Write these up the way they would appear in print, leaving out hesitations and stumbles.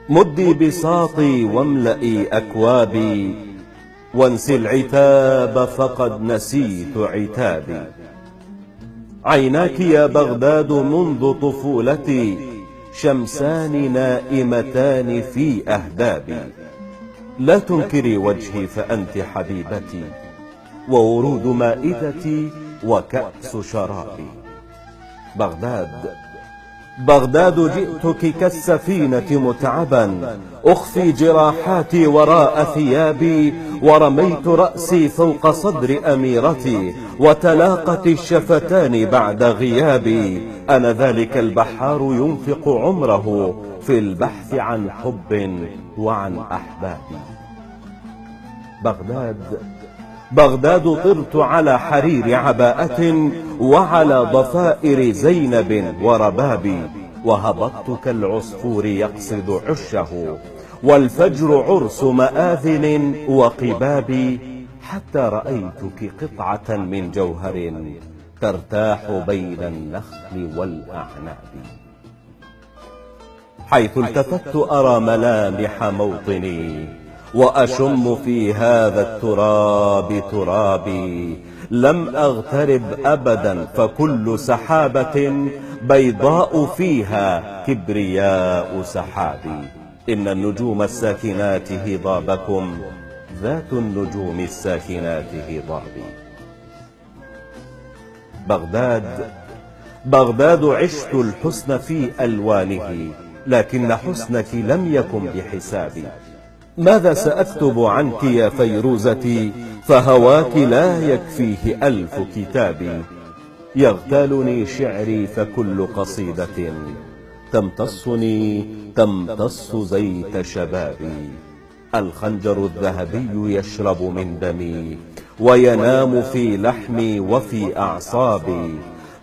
مدي بساطي واملئي أكوابي، وانسي العتاب فقد نسيت عتابي. عيناك يا بغداد منذ طفولتي شمسان نائمتان في أهدابي. لا تنكري وجهي فأنت حبيبتي، وورود مائدتي وكأس شرابي. بغداد جئتك كالسفينة متعبا، أخفي جراحاتي وراء ثيابي، ورميت رأسي فوق صدر أميرتي، وتلاقت الشفتان بعد غيابي. أنا ذلك البحار ينفق عمره في البحث عن حب وعن أحباب. بغداد طرت على حرير عباءة وعلى ضفائر زينب ورباب، وهبطت كالعصفور يقصد عشه، والفجر عرس مآذن وقباب، حتى رأيتك قطعة من جوهر ترتاح بين النخل والأعناب. حيث التفت أرى ملامح موطني، وأشم في هذا التراب ترابي. لم أغترب أبدا، فكل سحابة بيضاء فيها كبرياء سحابي. إن النجوم الساكنات هضابكم، ذات النجوم الساكنات هضابي. بغداد عشت الحسن في ألوانه، لكن حسنك لم يكن بحسابي. ماذا سأكتب عنك يا فيروزتي، فهواك لا يكفيه 1000 كتاب. يغتالني شعري فكل قصيدة تمتصني تمتص زيت شبابي. الخنجر الذهبي يشرب من دمي، وينام في لحمي وفي أعصابي.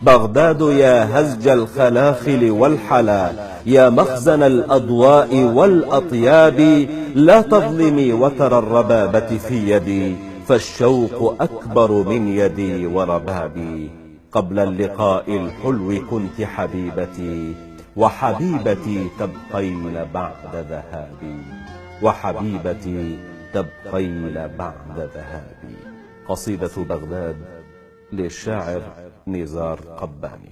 بغداد يا هزج الخلاخل والحلا، يا مخزن الأضواء والأطياب. لا تظلمي وتر الربابة في يدي، فالشوق أكبر من يدي وربابي. قبل اللقاء الحلو كنت حبيبتي، وحبيبتي تبقين بعد ذهابي. وحبيبتي تبقين بعد ذهابي. قصيدة بغداد للشاعر نزار قباني.